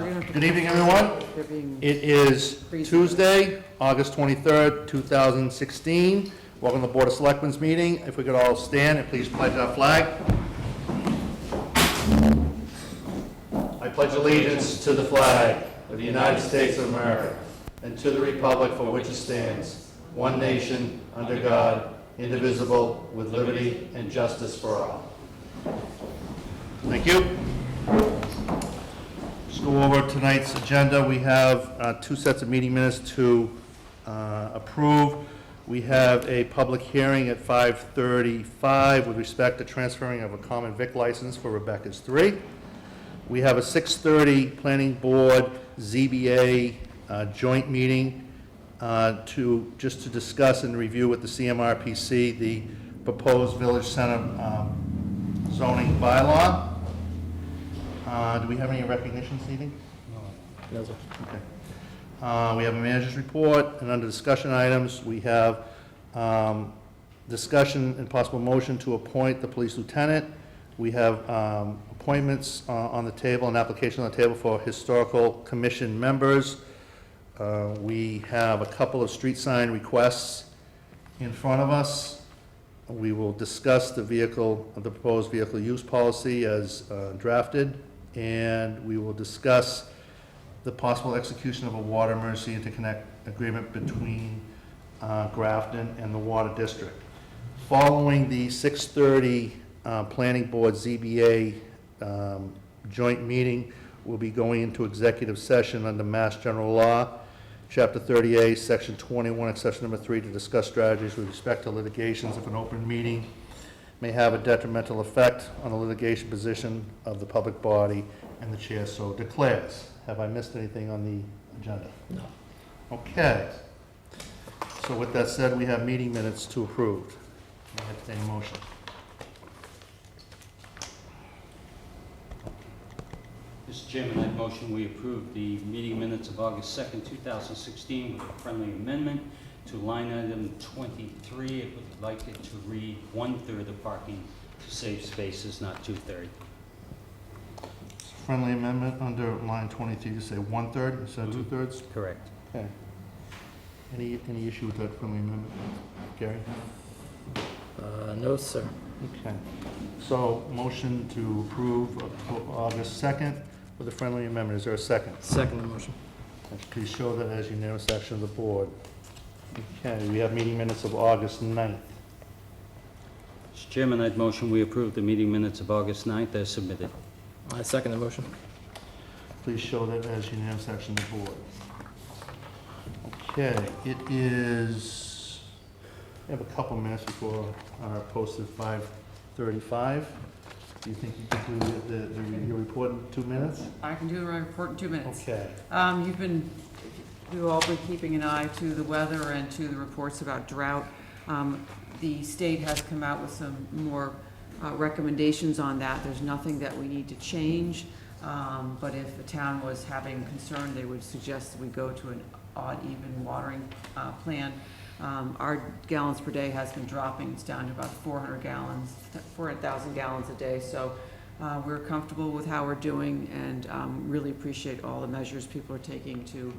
Good evening, everyone. It is Tuesday, August 23rd, 2016. Welcome to the Board of Selectmen's meeting. If we could all stand and please pledge our flag. I pledge allegiance to the flag of the United States of America and to the republic for which it stands, one nation, under God, indivisible, with liberty and justice for all. Thank you. Let's go over tonight's agenda. We have two sets of meeting minutes to approve. We have a public hearing at 5:35 with respect to transferring of a common vic license for Rebecca's 3. We have a 6:30 Planning Board ZBA joint meeting to discuss and review with the CMRPC the proposed Village Center zoning bylaw. Do we have any recognition seating? No, sir. Okay. We have a manager's report, and under discussion items, we have discussion and possible motion to appoint the police lieutenant. We have appointments on the table, an application on the table for historical commission members. We have a couple of street sign requests in front of us. We will discuss the proposed vehicle use policy as drafted, and we will discuss the possible execution of a water emergency interconnect agreement between Grafton and the Water District. Following the 6:30 Planning Board ZBA joint meeting, we'll be going into executive session under Mass General Law, Chapter 30A, Section 21, Exception Number 3, to discuss strategies with respect to litigations if an open meeting may have a detrimental effect on the litigation position of the public body, and the chair so declares. Have I missed anything on the agenda? No. Okay. So with that said, we have meeting minutes to approve. I entertain a motion. Mr. Chairman, I motion we approve the meeting minutes of August 2nd, 2016 with a friendly amendment to line item 23. It would like it to read 1/3 of parking to save spaces, not 2/3. Friendly amendment under line 23 to say 1/3 instead of 2/3? Correct. Okay. Any issue with that friendly amendment, Gary? No, sir. Okay. So motion to approve August 2nd with a friendly amendment. Is there a second? Second motion. Please show that as unanimous action of the board. Okay, we have meeting minutes of August 9th. Mr. Chairman, I'd motion we approve the meeting minutes of August 9th as submitted. I second the motion. Please show that as unanimous action of the board. Okay, it is, we have a couple minutes before our posted 5:35. Do you think you can do your report in 2 minutes? I can do the report in 2 minutes. Okay. You've all been keeping an eye to the weather and to the reports about drought. The state has come out with some more recommendations on that. There's nothing that we need to change, but if the town was having concern, they would suggest that we go to an odd even watering plan. Our gallons per day has been dropping. It's down to about 400,000 gallons a day. So we're comfortable with how we're doing, and really appreciate all the measures people are taking to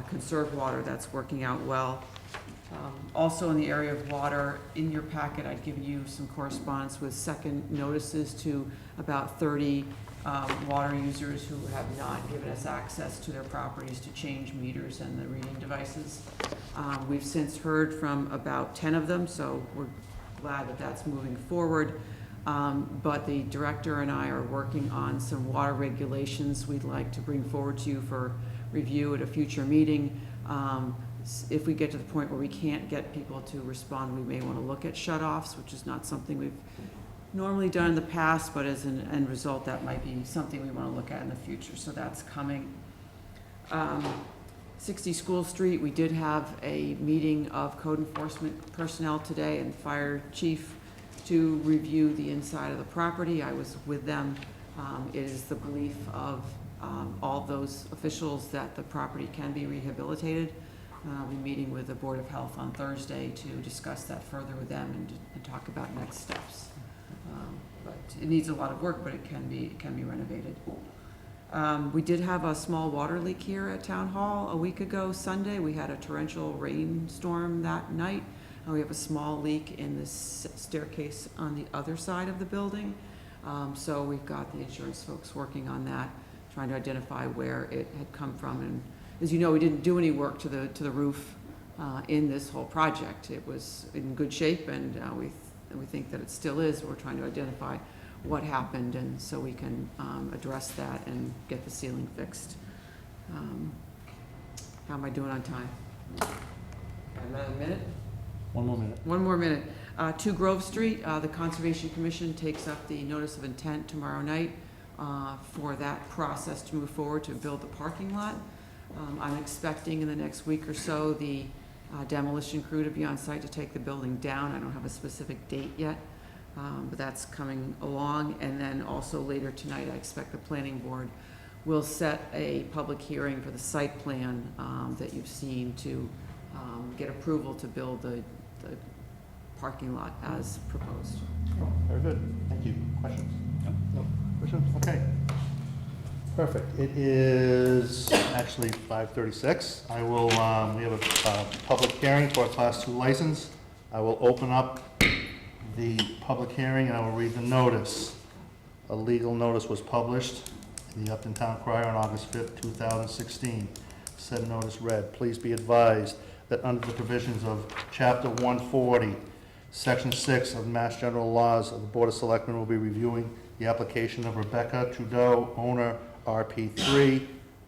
conserve water. That's working out well. Also in the area of water, in your packet, I'd given you some correspondence with second notices to about 30 water users who have not given us access to their properties to change meters and the reading devices. We've since heard from about 10 of them, so we're glad that that's moving forward. But the director and I are working on some water regulations we'd like to bring forward to you for review at a future meeting. If we get to the point where we can't get people to respond, we may want to look at shut-offs, which is not something we've normally done in the past, but as an end result, that might be something we want to look at in the future. So that's coming. 60 School Street, we did have a meeting of code enforcement personnel today and fire chief to review the inside of the property. I was with them. It is the belief of all those officials that the property can be rehabilitated. I'll be meeting with the Board of Health on Thursday to discuss that further with them and talk about next steps. But it needs a lot of work, but it can be renovated. We did have a small water leak here at Town Hall a week ago Sunday. We had a torrential rainstorm that night. We have a small leak in the staircase on the other side of the building. So we've got the insurance folks working on that, trying to identify where it had come from. And as you know, we didn't do any work to the roof in this whole project. It was in good shape, and we think that it still is. We're trying to identify what happened, and so we can address that and get the ceiling fixed. How am I doing on time? Another minute? One more minute. One more minute. 2 Grove Street, the Conservation Commission takes up the notice of intent tomorrow night for that process to move forward to build the parking lot. I'm expecting in the next week or so the demolition crew to be on site to take the building down. I don't have a specific date yet, but that's coming along. And then also later tonight, I expect the planning board will set a public hearing for the site plan that you've seen to get approval to build the parking lot as proposed. Very good. Thank you. Questions? No. Questions? Okay. Perfect. It is actually 5:36. I will, we have a public hearing for a Class 2 license. I will open up the public hearing and I will read the notice. A legal notice was published in the Upton Town Crier on August 5th, 2016. Said notice read, please be advised that under the provisions of Chapter 140, Section 6 of Mass General Laws of the Board of Selectmen will be reviewing the application of Rebecca Trudeau, owner RP3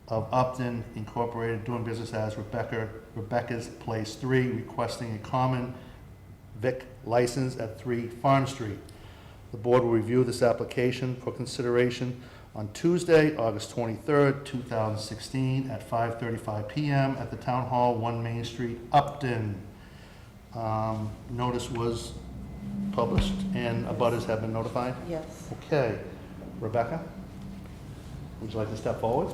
of Upton Incorporated, doing business as Rebecca's Place 3, requesting a common vic license at 3 Farm Street. The board will review this application for consideration on Tuesday, August 23rd, 2016, at 5:35 p.m. at the Town Hall, 1 Main Street, Upton. Notice was published and abutters have been notified? Yes. Okay. Rebecca, would you like to step forward?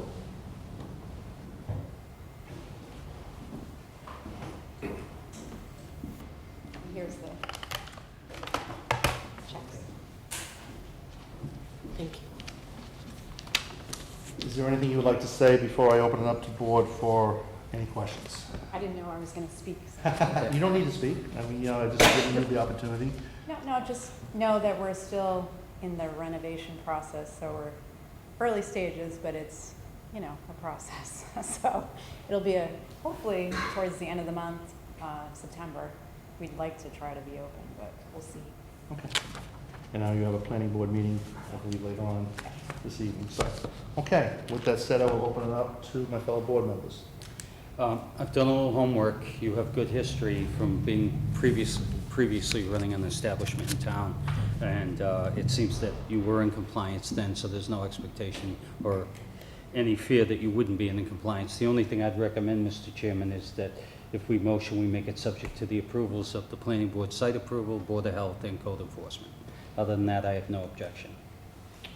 Here's the checks. Thank you. Is there anything you would like to say before I open it up to board for any questions? I didn't know I was going to speak. You don't need to speak. I mean, just giving you the opportunity. No, just know that we're still in the renovation process, so we're early stages, but it's, a process. So it'll be hopefully towards the end of the month, September, we'd like to try to be open, but we'll see. Okay. And now you have a planning board meeting, I believe, later on this evening. So, okay, with that said, I will open it up to my fellow board members. I've done a little homework. You have good history from being previously running an establishment in town, and it seems that you were in compliance then, so there's no expectation or any fear that you wouldn't be in compliance. The only thing I'd recommend, Mr. Chairman, is that if we motion, we make it subject to the approvals of the planning board site approval, Board of Health, and code enforcement. Other than that, I have no objection.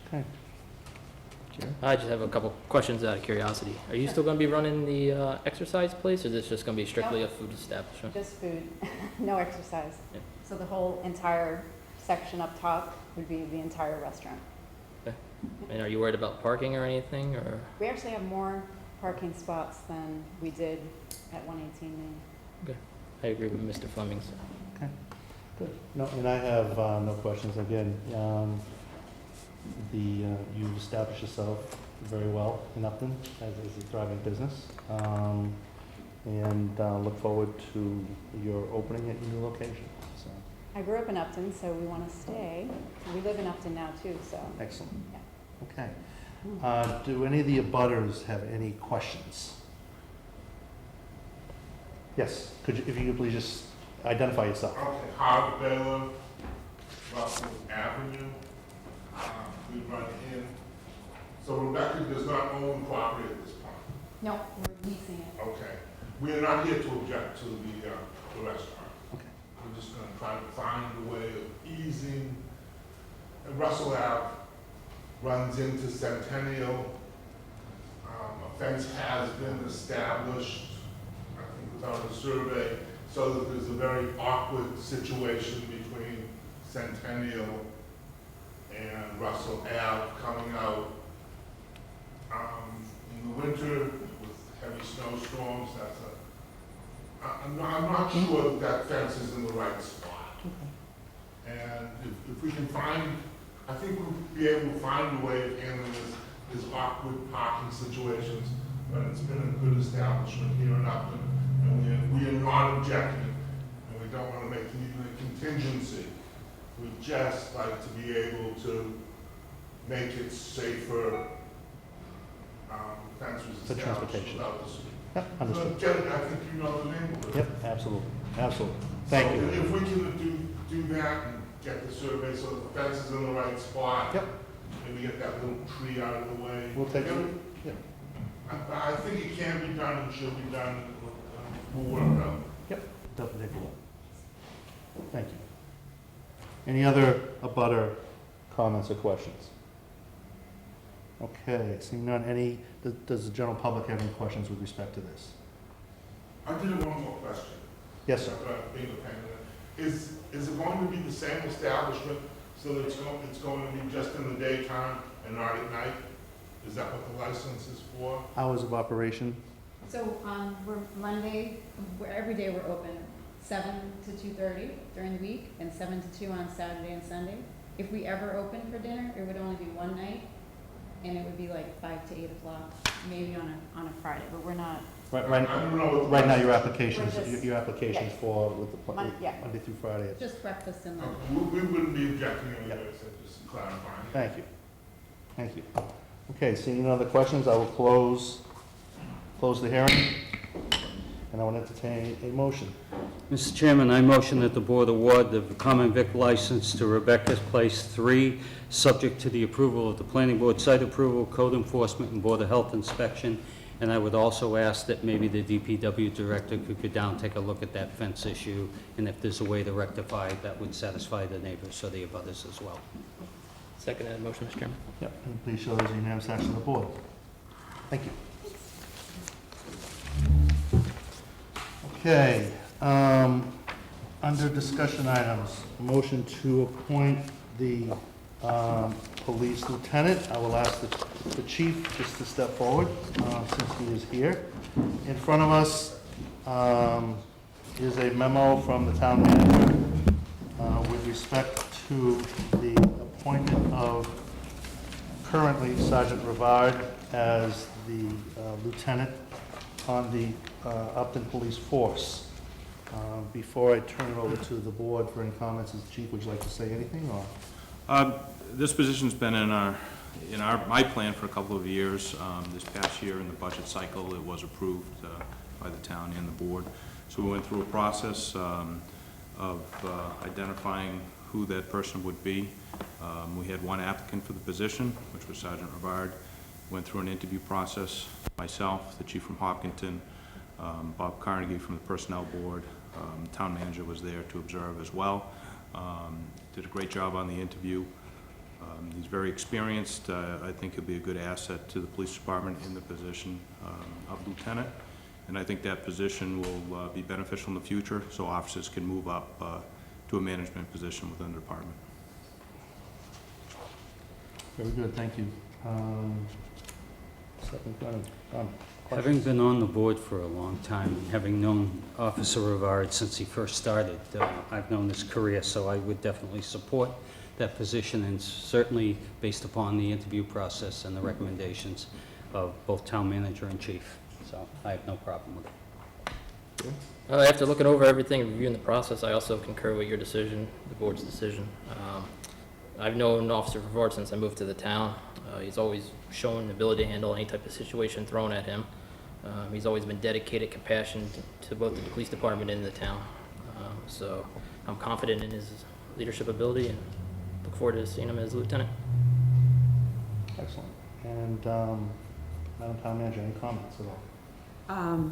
Okay. Jerry? I just have a couple questions out of curiosity. Are you still going to be running the exercise place, or is this just going to be strictly a food establishment? Just food, no exercise. Yeah. So the whole entire section up top would be the entire restaurant. And are you worried about parking or anything, or? We actually have more parking spots than we did at 118 Main. I agree with Mr. Fleming. So. Okay. Good. No, and I have no questions. Again, you established yourself very well in Upton as a thriving business, and look forward to your opening at your new location. So, I grew up in Upton, so we want to stay. We live in Upton now too, so. excellent. Yeah. Okay. Do any of the abutters have any questions? Yes. If you could please just identify yourself. Okay, Howard Baylor, Russell Avenue. We run in. So Rebecca does not own property at this point. No, we're leasing it. Okay. We are not here to object to the restaurant. Okay. We're just gonna try to find a way of easing. And Russell Ave runs into Centennial. A fence has been established, I think without a survey, so that there's a very awkward situation between Centennial and Russell Ave coming out. In the winter, with heavy snowstorms, I'm not sure that fence is in the right spot. And if we can find, I think we'll be able to find a way of handling this awkward parking situations, but it's been a good establishment here in Upton, and we are not objecting, and we don't want to make even a contingency. We'd just like to be able to make it safer, fence was For established transportation. without this. Yep, understood. Jen, I think you know the neighborhood. Yep, absolutely, absolutely. Thank So you. if we can do that and get the survey so the fence is in the right spot. Yep. Maybe get that little tree out of the way. We'll take it. Every- Yep. I think it can be done and should be done. We'll work out. Yep, definitely take a look. Thank you. Any other abutter comments or questions? Okay, seeing none, does the general public have any questions with respect to this? I did have one more question. Yes, sir. Being a pain in the- Is it going to be the same establishment, so that it's going to be just in the daytime and not at night? Is that what the license is for? Hours of operation? So, we're Monday, every day we're open, 7 to 2:30 during the week, and 7 to 2 on Saturday and Sunday. If we ever open for dinner, it would only be one night, and it would be like 5 to 8 o'clock, maybe on a Friday, but we're not, Right, I don't know what. right now, your applications, We're just- your applications yeah. for with the Yeah. Monday through Friday. just breakfast and lunch. Okay, we wouldn't be objecting anyway, so just clarifying. Thank you. Thank you. Okay, seeing no other questions, I will close the hearing, and I will entertain a motion. Mr. Chairman, I motion that the board award the common vic license to Rebecca's Place 3, subject to the approval of the planning board, site approval, code enforcement, and board of health inspection. And I would also ask that maybe the DPW director could go down, take a look at that fence issue, and if there's a way to rectify it, that would satisfy the neighbors, so the abutters as well. Second that motion, Mr. Chairman. Yep, and please show those unanimous action of the board. Thank you. Okay, under discussion items, motion to appoint the police lieutenant. I will ask the chief just to step forward, since he is here. In front of us is a memo from the town manager with respect to the appointment of currently Sergeant Rivard as the lieutenant on the Upton Police Force. Before I turn it over to the board for any comments, Chief, would you like to say anything, or? This position's been in my plan for a couple of years. This past year in the budget cycle, it was approved by the town and the board. So we went through a process of identifying who that person would be. We had one applicant for the position, which was Sergeant Rivard. Went through an interview process, myself, the chief from Hopkinton, Bob Carnegie from the Personnel Board. Town manager was there to observe as well. Did a great job on the interview. He's very experienced. I think he'll be a good asset to the police department in the position of lieutenant. And I think that position will be beneficial in the future, so officers can move up to a management position within the department. Very good, thank you. Second question. Having been on the board for a long time, and having known Officer Rivard since he first started, I've known his career, so I would definitely support that position, and certainly based upon the interview process and the recommendations of both town manager and chief. So I have no problem with it. After looking over everything and reviewing the process, I also concur with your decision, the board's decision. I've known Officer Rivard since I moved to the town. He's always shown the ability to handle any type of situation thrown at him. He's always been dedicated, compassionate to both the police department and the town. So I'm confident in his leadership ability and look forward to seeing him as lieutenant. Excellent. And Madam Town Manager, any comments at all?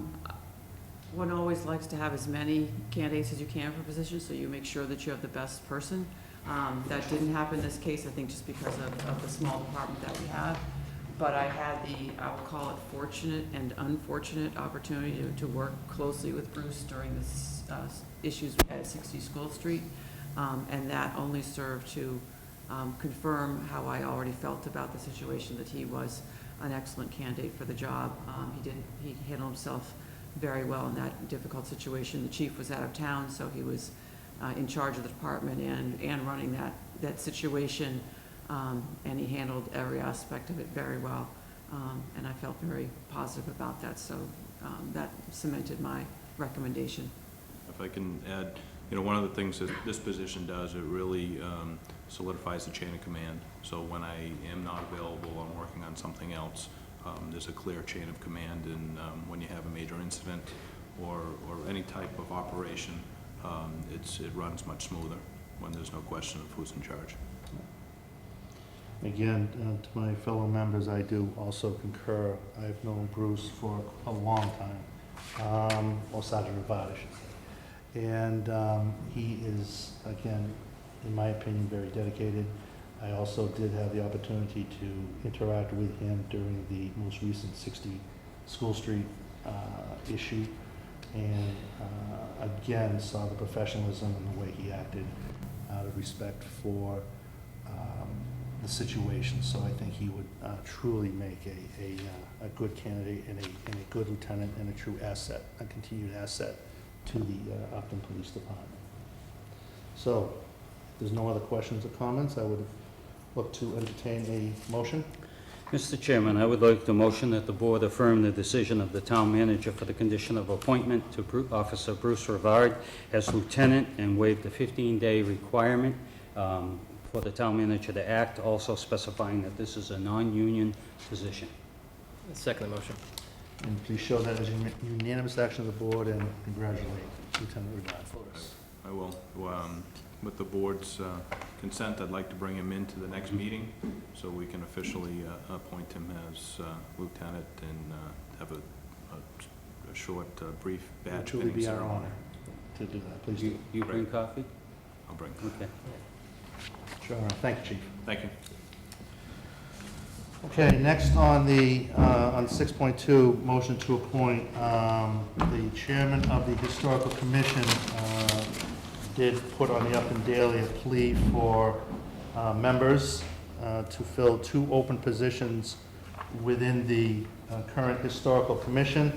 One always likes to have as many candidates as you can for positions, so you make sure that you have the best person. That didn't happen in this case, I think just because of the small department that we have. But I had I will call it fortunate and unfortunate opportunity to work closely with Bruce during this issues we had at 60 School Street. And that only served to confirm how I already felt about the situation, that he was an excellent candidate for the job. He handled himself very well in that difficult situation. The chief was out of town, so he was in charge of the department and running that situation, and he handled every aspect of it very well. And I felt very positive about that, so that cemented my recommendation. If I can add, one of the things that this position does, it really solidifies the chain of command. So when I am not available, I'm working on something else, there's a clear chain of command, and when you have a major incident or any type of operation, it runs much smoother when there's no question of who's in charge. Again, to my fellow members, I do also concur. I've known Bruce for a long time, or Sergeant Rivard, I should say. And he is, again, in my opinion, very dedicated. I also did have the opportunity to interact with him during the most recent 60 School Street issue, and again, saw the professionalism and the way he acted out of respect for the situation. So I think he would truly make a good candidate and a good lieutenant and a true asset, a continued asset to the Upton Police Department. So, if there's no other questions or comments, I would look to entertain a motion. Mr. Chairman, I would like to motion that the board affirm the decision of the town manager for the condition of appointment to Officer Bruce Rivard as lieutenant and waive the 15-day requirement for the town manager to act, also specifying that this is a non-union position. Second the motion. And please show that as unanimous action of the board, and congratulate Lieutenant Rivard for us. I will. With the board's consent, I'd like to bring him into the next meeting so we can officially appoint him as lieutenant and have a short, brief It badge would truly pinning be our ceremony. honor to do that. Please do. You bring coffee? I'll bring. Okay. Sure. Thank you, Chief. Thank you. Okay, next on the, on 6.2, motion to appoint the chairman of the Historical Commission did put on the Upton Daily a plea for members to fill 2 open positions within the current Historical Commission,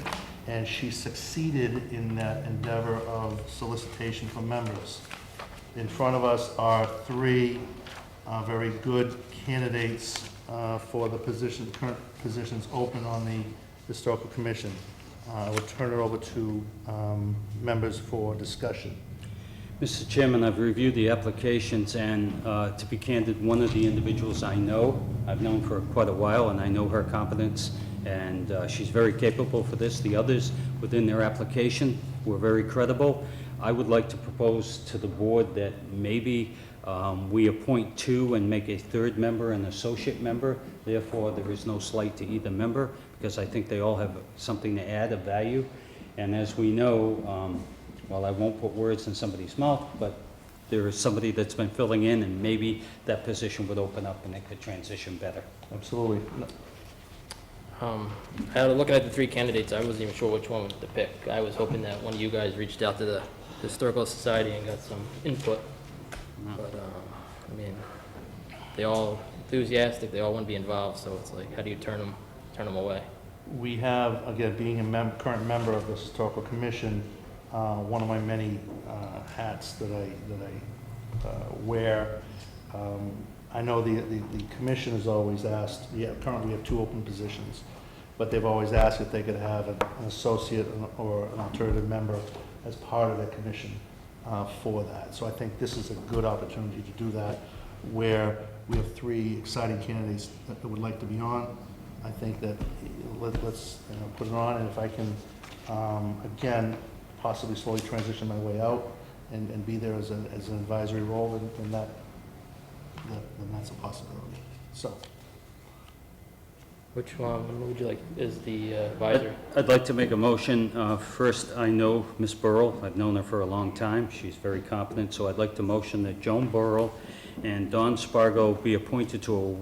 and she succeeded in that endeavor of solicitation for members. In front of us are 3 very good candidates for the current positions open on the Historical Commission. I will turn it over to members for discussion. Mr. Chairman, I've reviewed the applications, and to be candid, one of the individuals I've known for quite a while, and I know her competence, and she's very capable for this. The others within their application were very credible. I would like to propose to the board that maybe we appoint 2 and make a 3rd member an associate member. Therefore, there is no slight to either member, because I think they all have something to add of value. And as we know, well, I won't put words in somebody's mouth, but there is somebody that's been filling in, and maybe that position would open up and it could transition better. Absolutely. Looking at the 3 candidates, I wasn't even sure which one to pick. I was hoping that one of you guys reached out to the Historical Society and got some input. But, I mean, they all enthusiastic, they all want to be involved, so it's like, how do you turn them away? We have, again, being a current member of the Historical Commission, one of my many hats that I wear. I know the commission has always asked, currently we have 2 open positions, but they've always asked if they could have an associate or an alternative member as part of the commission for that. So I think this is a good opportunity to do that, where we have 3 exciting candidates that would like to be on. I think that let's put it on, and if I can, again, possibly slowly transition my way out and be there as an advisory role, then that's a possibility. So. Which one would you like is the advisor? I'd like to make a motion. First, I know Ms. Burrell. I've known her for a long time. She's very competent, so I'd like to motion that Joan Burrell and Don Spargo be appointed to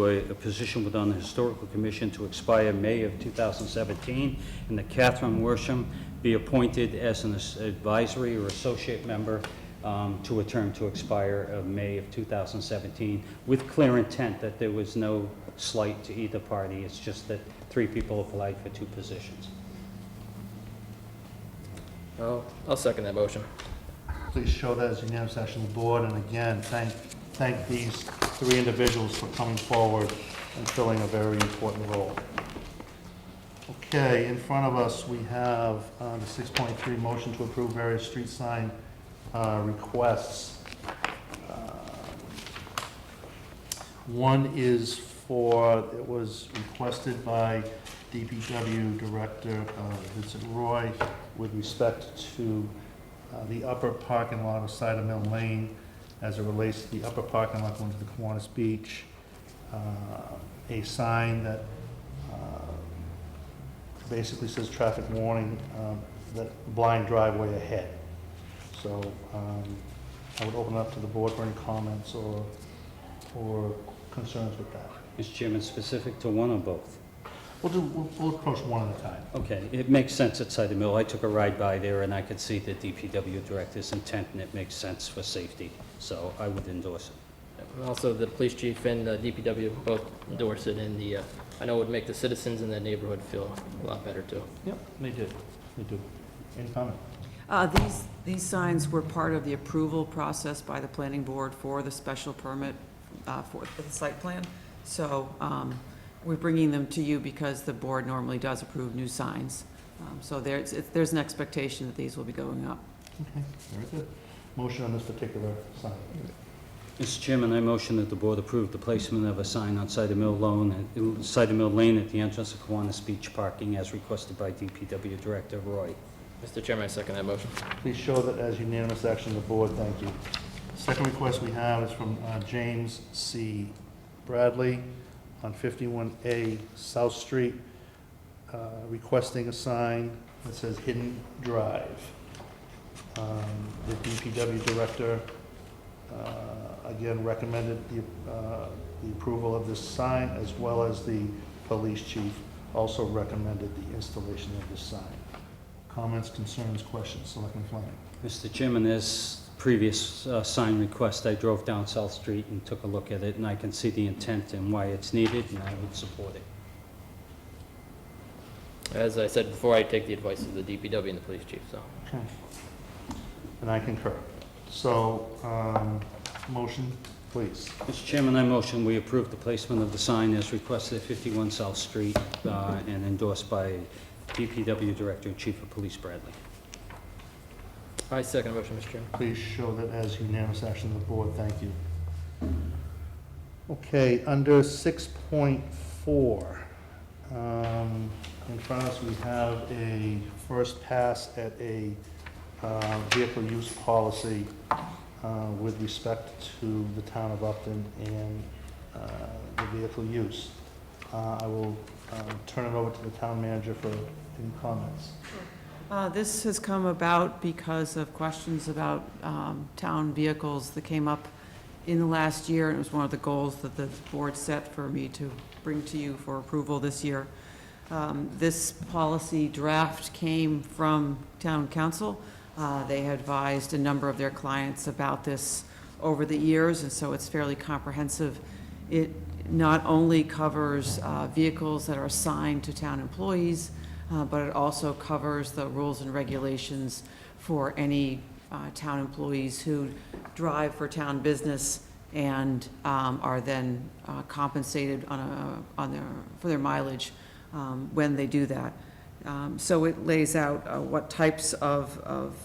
a position within the Historical Commission to expire May of 2017, and that Catherine Worsham be appointed as an advisory or associate member to a term to expire of May of 2017, with clear intent that there was no slight to either party. It's just that 3 people applied for 2 positions. I'll second that motion. Please show that as unanimous action of the board, and again, thank these 3 individuals for coming forward and filling a very important role. Okay, in front of us, we have the 6.3 motion to approve various street sign requests. One is it was requested by DPW Director Vincent Roy with respect to the upper parking lot of Cider Mill Lane as it relates to the upper parking lot going to the Kiwanis Beach. A sign that basically says traffic warning, that blind driveway ahead. So I would open it up to the board for any comments or concerns with that. Mr. Chairman, specific to one or both? We'll approach one at a time. Okay, it makes sense at Cider Mill. I took a ride by there and I could see the DPW director's intent, and it makes sense for safety, so I would endorse it. And also, the police chief and the DPW both endorse it, and I know it would make the citizens in the neighborhood feel a lot better too. Yep, they do. Any comment? These signs were part of the approval process by the planning board for the special permit for the site plan. So we're bringing them to you because the board normally does approve new signs. So there's an expectation that these will be going up. Okay, very good. Motion on this particular sign. Mr. Chairman, I motion that the board approve the placement of a sign on Cider Mill Lane at the entrance of Kiwanis Beach parking as requested by DPW Director Roy. Mr. Chairman, I second that motion. Please show that as unanimous action of the board. Thank you. Second request we have is from James C. Bradley on 51A South Street, requesting a sign that says Hidden Drive. The DPW director, again, recommended the approval of this sign, as well as the police chief also recommended the installation of this sign. Comments, concerns, questions? Selectman Fleming. Mr. Chairman, as previous sign request, I drove down South Street and took a look at it, and I can see the intent and why it's needed, and I would support it. As I said before, I take the advice of the DPW and the police chief, so. Okay. And I concur. So, motion, please. Mr. Chairman, I motion we approve the placement of the sign as requested at 51 South Street and endorsed by DPW Director and Chief of Police Bradley. I second the motion, Mr. Chairman. Please show that as unanimous action of the board. Thank you. Okay, under 6.4, in front of us we have a first pass at a vehicle use policy with respect to the town of Upton and the vehicle use. I will turn it over to the town manager for any comments. This has come about because of questions about town vehicles that came up in the last year, and it was one of the goals that the board set for me to bring to you for approval this year. This policy draft came from town council. They had advised a number of their clients about this over the years, and so it's fairly comprehensive. It not only covers vehicles that are assigned to town employees, but it also covers the rules and regulations for any town employees who drive for town business and are then compensated for their mileage when they do that. So it lays out what types of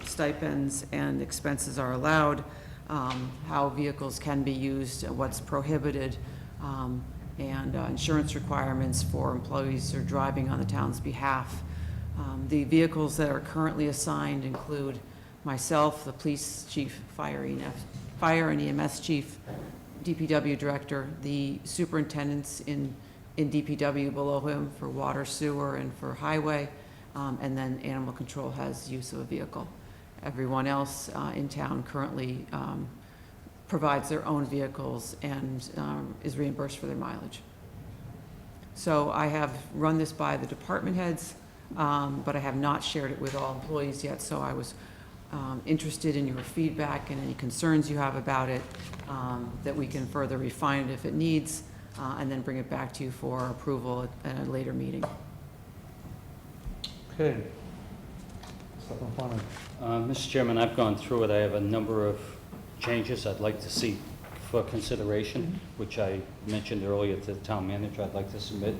stipends and expenses are allowed, how vehicles can be used, what's prohibited, and insurance requirements for employees who are driving on the town's behalf. The vehicles that are currently assigned include myself, the police chief, fire and EMS chief, DPW director, the superintendents in DPW below him for water, sewer, and for highway, and then animal control has use of a vehicle. Everyone else in town currently provides their own vehicles and is reimbursed for their mileage. So I have run this by the department heads, but I have not shared it with all employees yet, so I was interested in your feedback and any concerns you have about it, that we can further refine it if it needs, and then bring it back to you for approval at a later meeting. Okay. Selectman Fleming. Mr. Chairman, I've gone through it. I have a number of changes I'd like to see for consideration, which I mentioned earlier to the town manager I'd like to submit,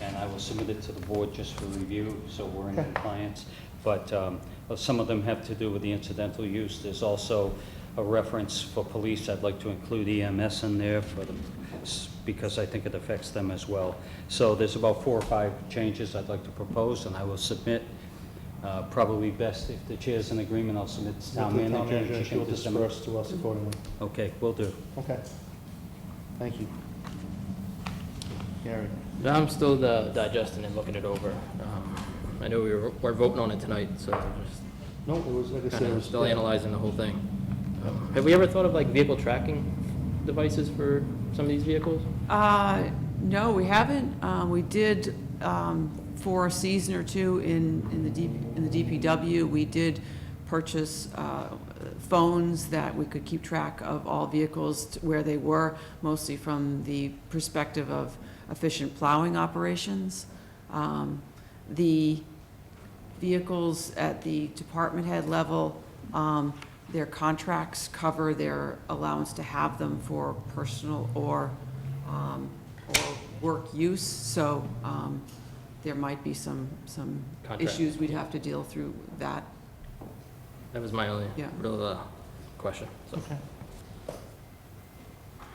and I will submit it to the board just for review, so we're in Okay. compliance. But some of them have to do with the incidental use. There's also a reference for police. I'd like to include EMS in there for the, because I think it affects them as well. So there's about 4 or 5 changes I'd like to propose, and I will submit. Probably best if the chair's in agreement, I'll submit to town Town manager. and manager, she she will can disseminate. disperse to us accordingly. Okay, will do. Okay. Thank you. Gary. I'm still digesting and looking it over. I know we're voting on it tonight, so just No, it was, like I said, kind it of was. still analyzing the whole thing. Have we ever thought of like vehicle tracking devices for some of these vehicles? No, we haven't. We did, for a season or two in the DPW, we did purchase phones that we could keep track of all vehicles where they were, mostly from the perspective of efficient plowing operations. The vehicles at the department head level, their contracts cover their allowance to have them for personal or work use, so there might be some Contract. issues we'd have to deal through that. That was my only Yeah. real question. So. Okay.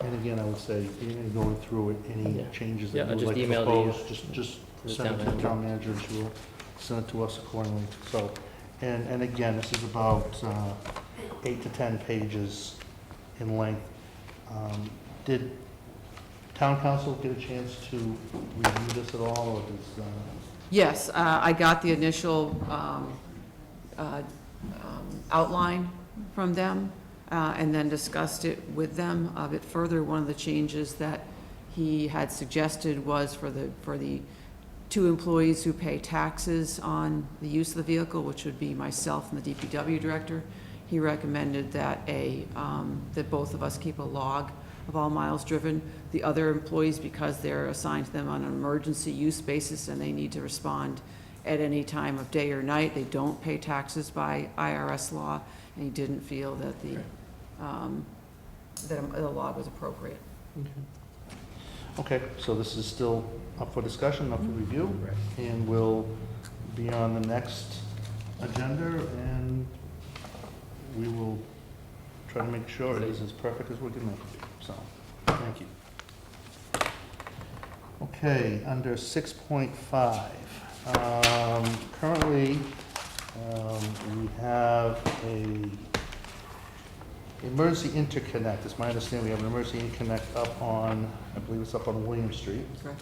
And again, I would say, even going through it, any Yeah. changes Yeah, that I you would just like to emailed you propose, just to the send it town to the manager. town manager, and she will send it to us accordingly. So, and again, this is about 8 to 10 pages in length. Did town council get a chance to review this at all, or does? Yes, I got the initial outline from them, and then discussed it with them a bit further. One of the changes that he had suggested was for the 2 employees who pay taxes on the use of the vehicle, which would be myself and the DPW director. He recommended that that both of us keep a log of all miles driven. The other employees, because they're assigned to them on an emergency use basis and they need to respond at any time of day or night, they don't pay taxes by IRS law, and he didn't feel that the log was appropriate. Okay, so this is still up for discussion, up for review, Right. and will be on the next agenda, and we will try to make sure it is as perfect as we can make it. So, thank you. Okay, under 6.5, currently, we have a emergency interconnect. It's my understanding we have an emergency interconnect up on, I believe it's up on William Street, Correct.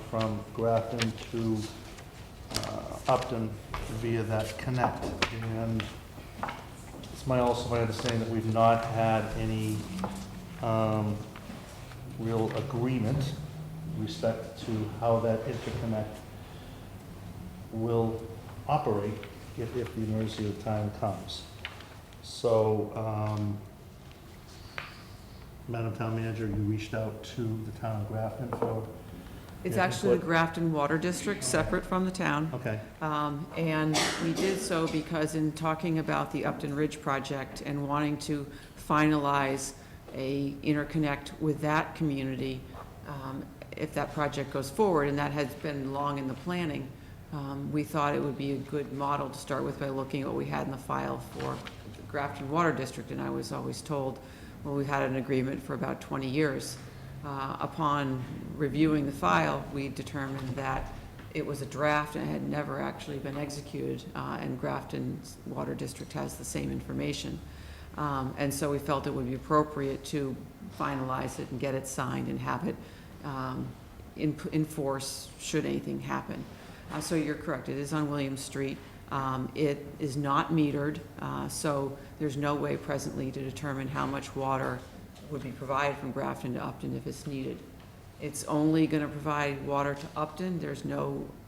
from Grafton to Upton via that connect. And it's also my understanding that we've not had any real agreement with respect to how that interconnect will operate if the emergency of time comes. So, Madam Town Manager, you reached out to the town of Grafton for, It's Yeah, actually the what- Grafton Water District, separate from the town. okay, And we did so because in talking about the Upton Ridge project and wanting to finalize a interconnect with that community, if that project goes forward, and that has been long in the planning, we thought it would be a good model to start with by looking at what we had in the file for the Grafton Water District, and I was always told, well, we've had an agreement for about 20 years. Upon reviewing the file, we determined that it was a draft and had never actually been executed, and Grafton's Water District has the same information. And so we felt it would be appropriate to finalize it and get it signed and have it in force should anything happen. So you're correct, it is on William Street. It is not metered, so there's no way presently to determine how much water would be provided from Grafton to Upton if it's needed. It's only going to provide water to Upton.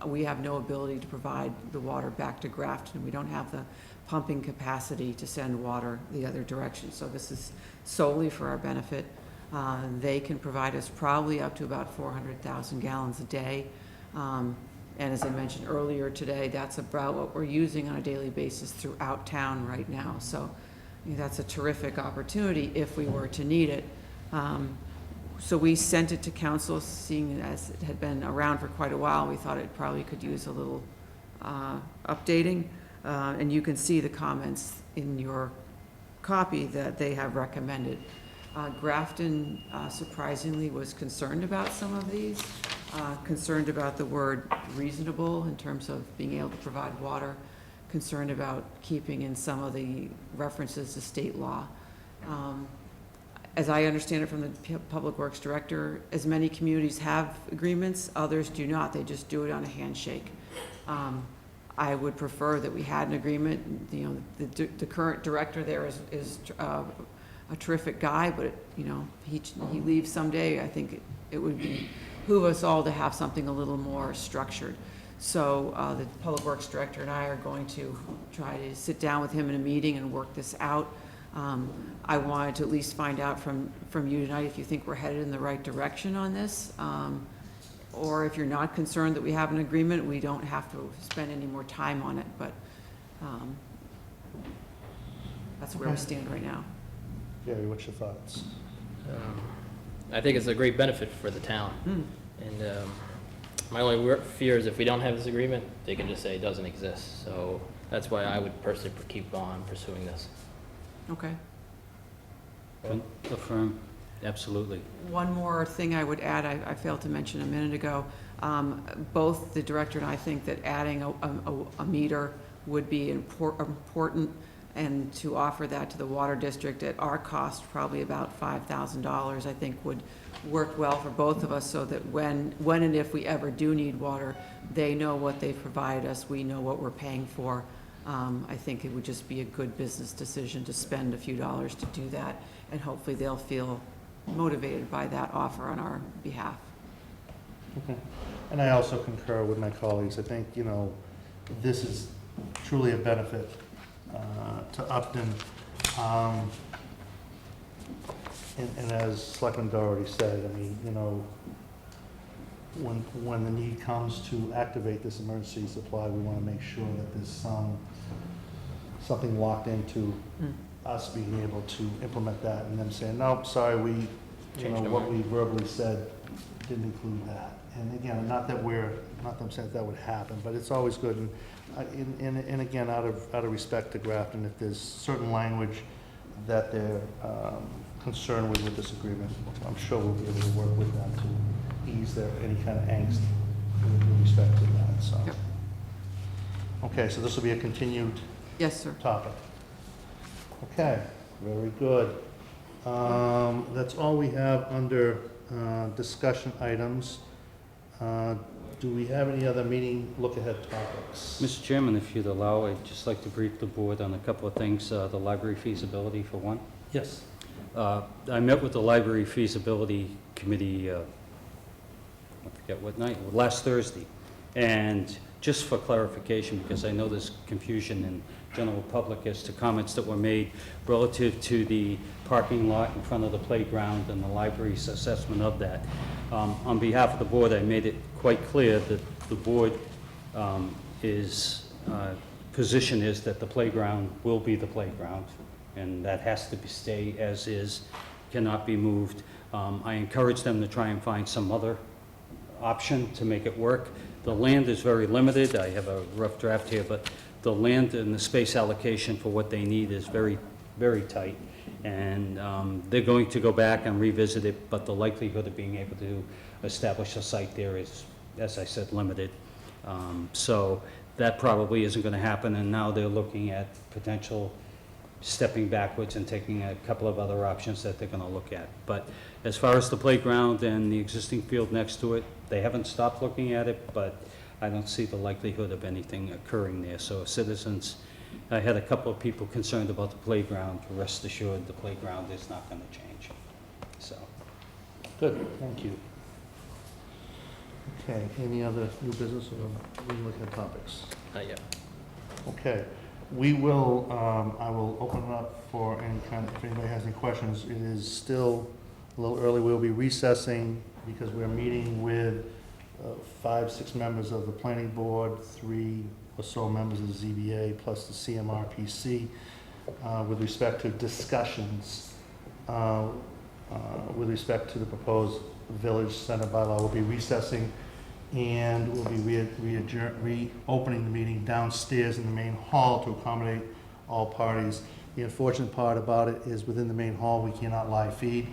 We have no ability to provide the water back to Grafton. We don't have the pumping capacity to send water the other direction. So this is solely for our benefit. They can provide us probably up to about 400,000 gallons a day. And as I mentioned earlier today, that's about what we're using on a daily basis throughout town right now. So that's a terrific opportunity if we were to need it. So we sent it to council, seeing as it had been around for quite a while. We thought it probably could use a little updating. And you can see the comments in your copy that they have recommended. Grafton surprisingly was concerned about some of these, concerned about the word reasonable in terms of being able to provide water, concerned about keeping in some of the references to state law. As I understand it from the Public Works Director, as many communities have agreements, others do not. They just do it on a handshake. I would prefer that we had an agreement. You know, the current director there is a terrific guy, but he leaves someday. I think it would behoove us all to have something a little more structured. So the Public Works Director and I are going to try to sit down with him in a meeting and work this out. I wanted to at least find out from you tonight if you think we're headed in the right direction on this. Or if you're not concerned that we have an agreement, we don't have to spend any more time on it, but that's where we stand right now. Gary, what's your thoughts? I think it's a great benefit for the town. And my only fear is if we don't have this agreement, they can just say it doesn't exist. So that's why I would personally keep on pursuing this. Okay. Affirm, absolutely. One more thing I would add, I failed to mention a minute ago. Both the director and I think that adding a meter would be important, and to offer that to the water district at our cost, probably about $5,000, I think would work well for both of us, so that when and if we ever do need water, they know what they've provided us, we know what we're paying for. I think it would just be a good business decision to spend a few dollars to do that, and hopefully they'll feel motivated by that offer on our behalf. Okay. And I also concur with my colleagues. I think, this is truly a benefit to Upton. And as Selectman Doherty said, I mean, when the need comes to activate this emergency supply, we want to make sure that there's something locked into us being able to implement that, and them saying, nope, sorry, what we verbally said didn't include that. And again, not that I'm saying that would happen, but it's always good, and again, out of respect to Grafton, if there's certain language that they're concerned with this agreement, I'm sure we'll be able to work with them to ease any kind of angst with respect to that, so. Yep. Okay, so this will be a continued Yes, sir. topic. Okay, very good. That's all we have under discussion items. Do we have any other meeting look-ahead topics? Mr. Chairman, if you'd allow, I'd just like to brief the board on a couple of things, the library feasibility for one. Yes. I met with the library feasibility committee, I forget what night, last Thursday. And just for clarification, because I know there's confusion in general public as to comments that were made relative to the parking lot in front of the playground and the library's assessment of that. On behalf of the board, I made it quite clear that the board position is that the playground will be the playground, and that has to stay as is, cannot be moved. I encourage them to try and find some other option to make it work. The land is very limited. I have a rough draft here, but the land and the space allocation for what they need is very, very tight. And they're going to go back and revisit it, but the likelihood of being able to establish a site there is, as I said, limited. So that probably isn't going to happen, and now they're looking at potential stepping backwards and taking a couple of other options that they're going to look at. But as far as the playground and the existing field next to it, they haven't stopped looking at it, but I don't see the likelihood of anything occurring there. So citizens, I had a couple of people concerned about the playground. Rest assured, the playground is not going to change. So, Good, thank you. Okay, any other new business or we look at topics? Not yet. Okay, we will, I will open it up for any kind, if anybody has any questions. It is still a little early. We'll be recessing because we're meeting with 5, 6 members of the planning board, 3 or so members of the ZBA, plus the CMRPC, with respect to discussions with respect to the proposed village center bylaw. We'll be recessing, and we'll be reopening the meeting downstairs in the main hall to accommodate all parties. The unfortunate part about it is within the main hall, we cannot live feed,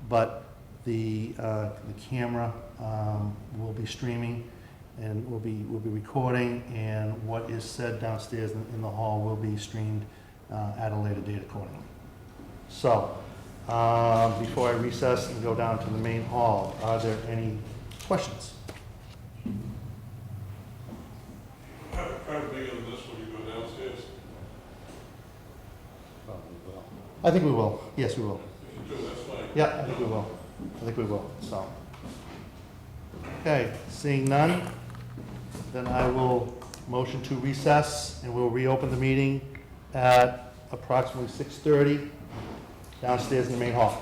but the camera will be streaming, and we'll be recording, and what is said downstairs in the hall will be streamed at a later date accordingly. So, before I recess and go down to the main hall, are there any questions? How big of this when you go downstairs? Probably will. I think we will. Yes, we will. If you do, that's fine. Yeah, I think we will. I think we will, so. Okay, seeing none, then I will motion to recess, and we'll reopen the meeting at approximately 6:30 downstairs in the main hall.